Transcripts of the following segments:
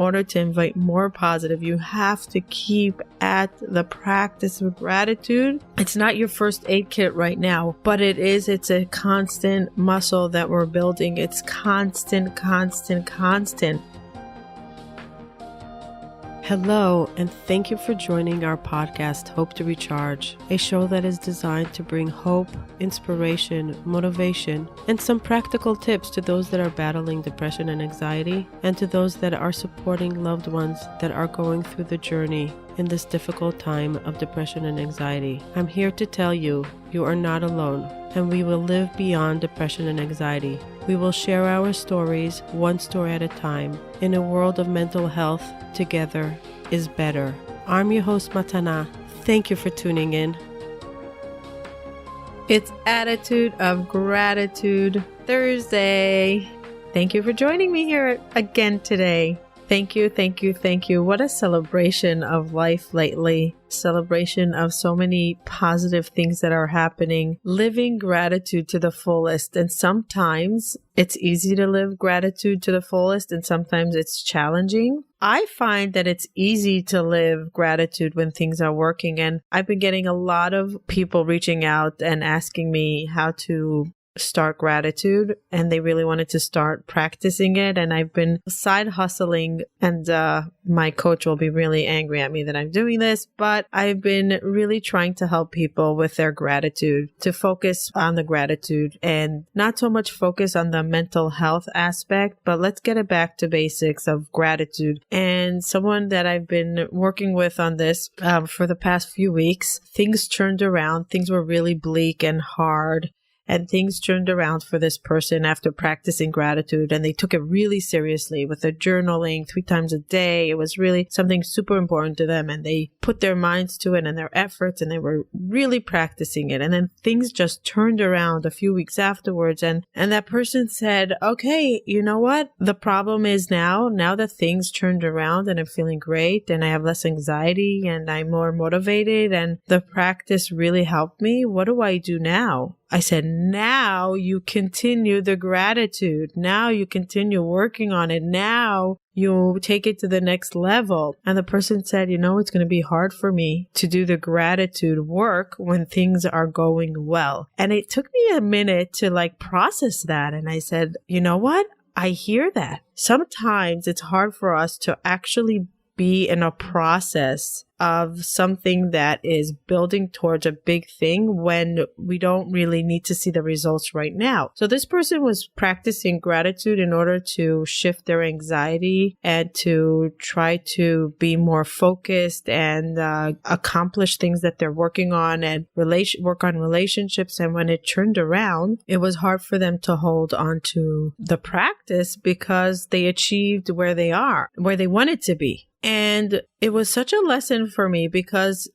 order to invite more positive, you have to keep at the practice of gratitude. It's not your first aid kit right now, but it's a constant muscle that we're building. It's constant. Hello, and thank you for joining our podcast, Hope to Recharge, a show that is designed to bring hope, inspiration, motivation, and some practical tips to those that are battling depression and anxiety, and to those that are supporting loved ones that are going through the journey in this difficult time of depression and anxiety. I'm here to tell you, you are not alone, and we will live beyond depression and anxiety. We will share our stories, one story at a time. In a world of mental health, together is better. I'm your host, Matana. Thank you for tuning in. It's Attitude of Gratitude Thursday. Thank you for joining me here again today. Thank you. What a celebration of life lately. Celebration of so many positive things that are happening. Living gratitude to the fullest. And sometimes it's easy to live gratitude to the fullest, and sometimes it's challenging. I find that it's easy to live gratitude when things are working. And I've been getting a lot of people reaching out and asking me how to start gratitude, and they really wanted to start practicing it. And I've been side hustling, and my coach will be really angry at me that I'm doing this, but I've been really trying to help people with their gratitude, to focus on the gratitude and not so much focus on the mental health aspect, but let's get it back to basics of gratitude. And someone that I've been working with on this for the past few weeks, things turned around. Things were really bleak and hard. And things turned around for this person after practicing gratitude, and they took it really seriously with their journaling 3 times a day. It was really something super important to them, and they put their minds to it and their efforts, and they were really practicing it. And then things just turned around a few weeks afterwards, and that person said, okay, you know what? The problem is now that things turned around and I'm feeling great and I have less anxiety and I'm more motivated and the practice really helped me. What do I do now? I said, now you continue the gratitude. Now you continue working on it. Now you take it to the next level. And the person said, it's going to be hard for me to do the gratitude work when things are going well. And it took me a minute to process that. And I said, you know what? I hear that. Sometimes it's hard for us to actually be in a process of something that is building towards a big thing when we don't really need to see the results right now. So this person was practicing gratitude in order to shift their anxiety and to try to be more focused and accomplish things that they're working on and work on relationships. And when it turned around, it was hard for them to hold on to the practice because they achieved where they wanted to be. And it was such a lesson for me because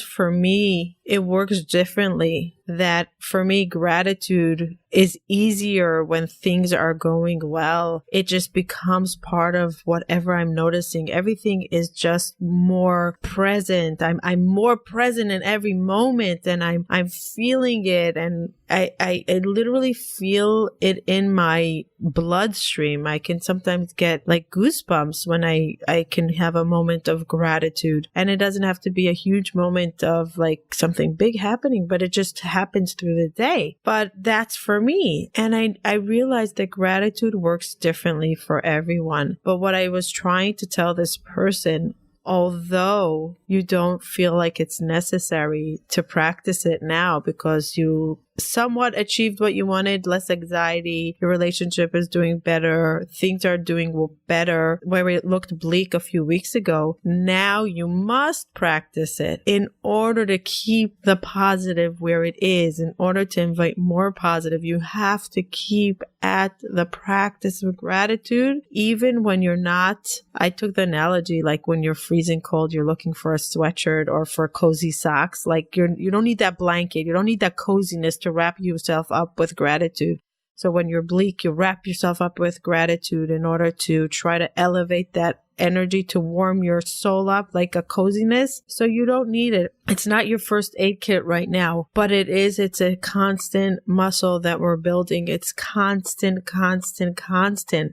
for me, it works differently, that for me, gratitude is easier when things are going well. It just becomes part of whatever I'm noticing. Everything is just more present. I'm more present in every moment, and I'm feeling it, and I literally feel it in my bloodstream. I can sometimes get goosebumps when I can have a moment of gratitude, and it doesn't have to be a huge moment of something big happening, but it just happens through the day. But that's for me. And I realized that gratitude works differently for everyone. But what I was trying to tell this person, although you don't feel like it's necessary to practice it now because you somewhat achieved what you wanted, less anxiety, your relationship is doing better, things are doing better, where it looked bleak a few weeks ago, now you must practice it in order to keep the positive where it is. In order to invite more positive, you have to keep at the practice of gratitude, even when you're not. I took the analogy when you're freezing cold, you're looking for a sweatshirt or for cozy socks. You don't need that blanket, you don't need that coziness to wrap yourself up with gratitude. So when you're bleak, you wrap yourself up with gratitude in order to try to elevate that energy, to warm your soul up like a coziness. So you don't need it. It's not your first aid kit right now, but it's a constant muscle that we're building. It's constant.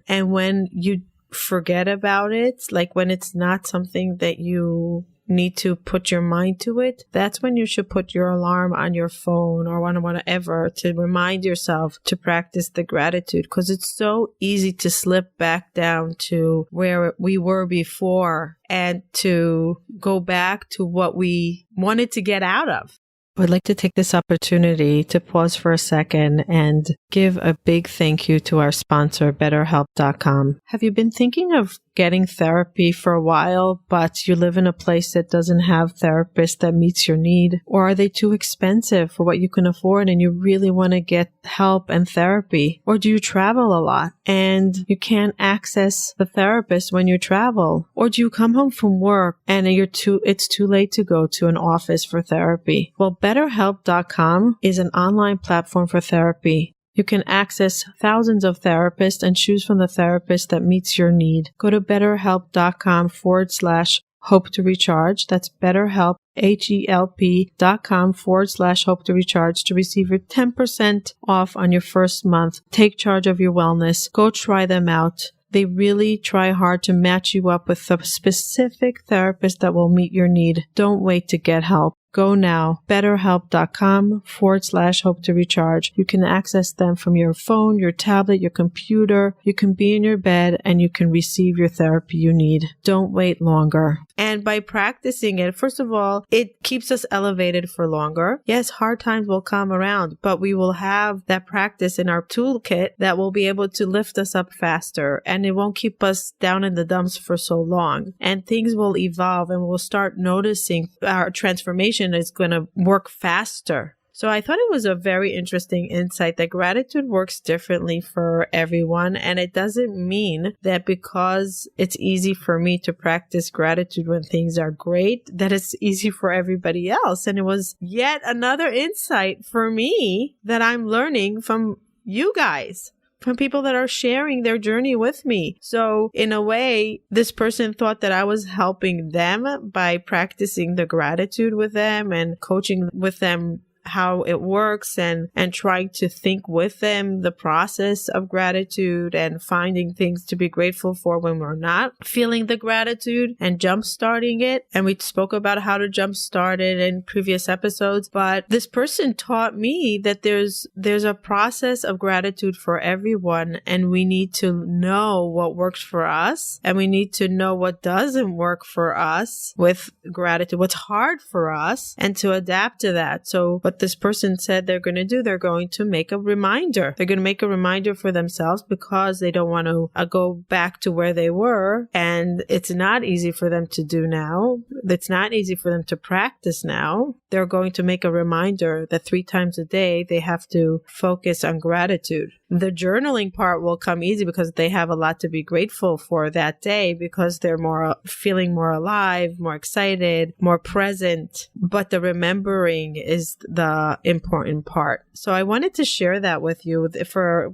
And when you forget about it, like when it's not something that you need to put your mind to it, that's when you should put your alarm on your phone or whatever to remind yourself to practice the gratitude, because it's so easy to slip back down to where we were before and to go back to what we wanted to get out of. I'd like to take this opportunity to pause for a second and give a big thank you to our sponsor, BetterHelp.com. Have you been thinking of getting therapy for a while, but you live in a place that doesn't have therapists that meets your need? Or are they too expensive for what you can afford and you really want to get help and therapy? Or do you travel a lot and you can't access the therapist when you travel? Or do you come home from work and it's too late to go to an office for therapy? Well, BetterHelp.com is an online platform for therapy. You can access thousands of therapists and choose from the therapist that meets your need. Go to BetterHelp.com/hope to recharge. That's BetterHelp, HELP.com/hope to recharge to receive your 10% off on your first month. Take charge of your wellness. Go try them out. They really try hard to match you up with a specific therapist that will meet your need. Don't wait to get help. Go now, betterhelp.com/hope to recharge. You can access them from your phone, your tablet, your computer. You can be in your bed and you can receive your therapy you need. Don't wait longer. And by practicing it, first of all, it keeps us elevated for longer. Yes, hard times will come around, but we will have that practice in our toolkit that will be able to lift us up faster, and it won't keep us down in the dumps for so long. And things will evolve and we'll start noticing our transformation is going to work faster. So I thought it was a very interesting insight that gratitude works differently for everyone. And it doesn't mean that because it's easy for me to practice gratitude when things are great, that it's easy for everybody else. And it was yet another insight for me that I'm learning from you guys, from people that are sharing their journey with me. So in a way, this person thought that I was helping them by practicing the gratitude with them and coaching with them how it works and trying to think with them the process of gratitude and finding things to be grateful for when we're not feeling the gratitude and jump-starting it. And we spoke about how to jump-start it in previous episodes. But this person taught me that there's a process of gratitude for everyone, and we need to know what works for us, and we need to know what doesn't work for us with gratitude, what's hard for us, and to adapt to that. So what this person said they're going to do, they're going to make a reminder. They're going to make a reminder for themselves because they don't want to go back to where they were. And it's not easy for them to do now. It's not easy for them to practice now. They're going to make a reminder that 3 times a day they have to focus on gratitude. The journaling part will come easy because they have a lot to be grateful for that day because they're feeling more alive, more excited, more present. But the remembering is the important part. So I wanted to share that with you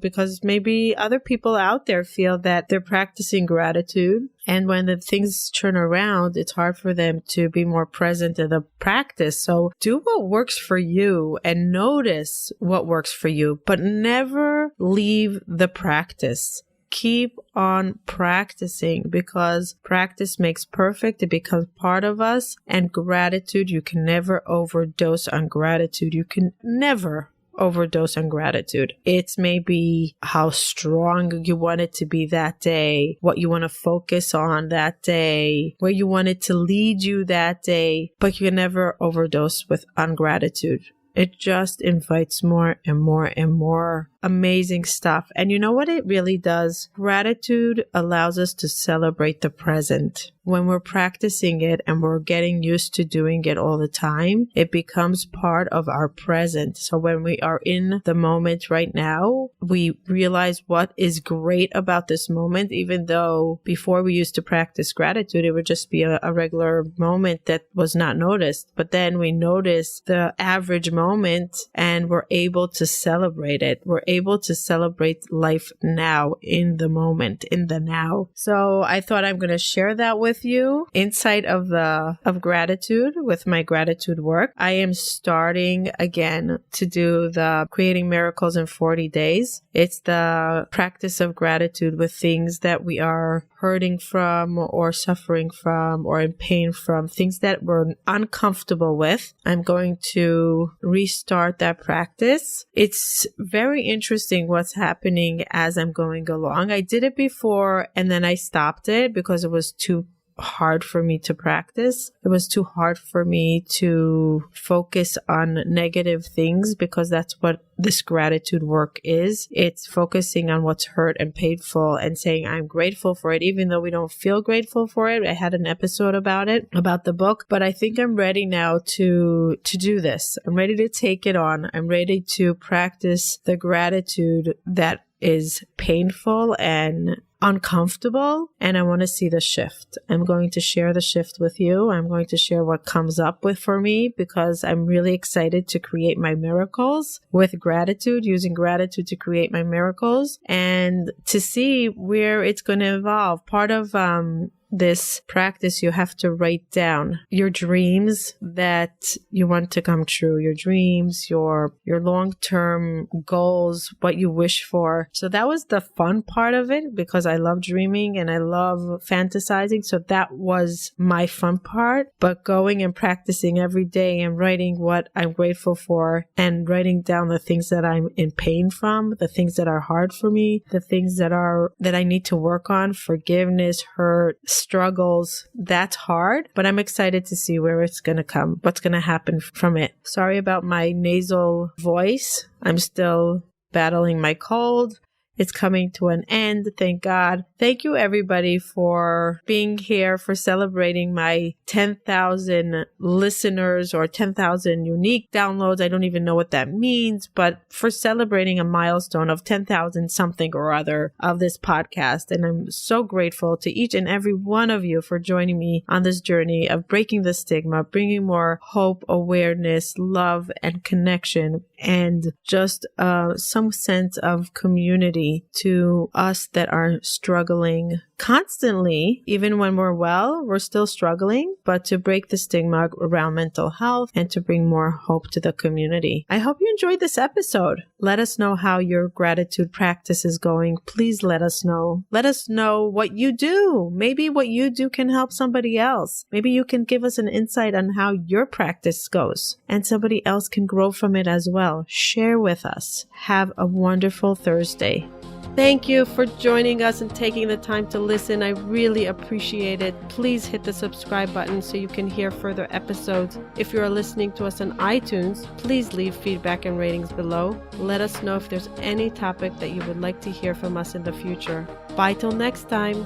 because maybe other people out there feel that they're practicing gratitude, and when the things turn around, it's hard for them to be more present in the practice. So do what works for you and notice what works for you, but never leave the practice. Keep on practicing because practice makes perfect. It becomes part of us. And gratitude, you can never overdose on gratitude. You can never overdose on gratitude. It's maybe how strong you want it to be that day, what you want to focus on that day, where you want it to lead you that day, but you can never overdose on gratitude. It just invites more and more and more amazing stuff. And you know what it really does? Gratitude allows us to celebrate the present. When we're practicing it and we're getting used to doing it all the time, it becomes part of our present. So when we are in the moment right now, we realize what is great about this moment, even though before we used to practice gratitude, it would just be a regular moment that was not noticed. But then we notice the average moment and we're able to celebrate it. We're able to celebrate life now, in the moment, in the now. So I thought I'm going to share that with you. Insight of gratitude with my gratitude work. I am starting again to do the Creating Miracles in 40 Days. It's the practice of gratitude with things that we are hurting from or suffering from or in pain from, things that we're uncomfortable with. I'm going to restart that practice. It's very interesting what's happening as I'm going along. I did it before and then I stopped it because it was too hard for me to practice. It was too hard for me to focus on negative things because that's what this gratitude work is. It's focusing on what's hurt and painful and saying I'm grateful for it, even though we don't feel grateful for it. I had an episode about it, about the book, but I think I'm ready now to do this. I'm ready to take it on. I'm ready to practice the gratitude that is painful and uncomfortable, and I want to see the shift. I'm going to share the shift with you. I'm going to share what comes up with for me because I'm really excited to create my miracles with gratitude, using gratitude to create my miracles and to see where it's going to evolve. Part of this practice, you have to write down your dreams that you want to come true, your dreams, your long-term goals, what you wish for. So that was the fun part of it because I love dreaming and I love fantasizing. So that was my fun part. But going and practicing every day and writing what I'm grateful for and writing down the things that I'm in pain from, the things that are hard for me, the things that I need to work on, forgiveness, hurt, struggles, that's hard, but I'm excited to see where it's going to come, what's going to happen from it. Sorry about my nasal voice. I'm still battling my cold. It's coming to an end, thank God. Thank you, everybody, for being here, for celebrating my 10,000 listeners or 10,000 unique downloads. I don't even know what that means, but for celebrating a milestone of 10,000 something or other of this podcast. And I'm so grateful to each and every one of you for joining me on this journey of breaking the stigma, bringing more hope, awareness, love, and connection, and just some sense of community to us that are struggling constantly. Even when we're well, we're still struggling, but to break the stigma around mental health and to bring more hope to the community. I hope you enjoyed this episode. Let us know how your gratitude practice is going. Please let us know. Let us know what you do. Maybe what you do can help somebody else. Maybe you can give us an insight on how your practice goes and somebody else can grow from it as well. Share with us. Have a wonderful Thursday. Thank you for joining us and taking the time to listen. I really appreciate it. Please hit the subscribe button so you can hear further episodes. If you are listening to us on iTunes, please leave feedback and ratings below. Let us know if there's any topic that you would like to hear from us in the future. Bye till next time.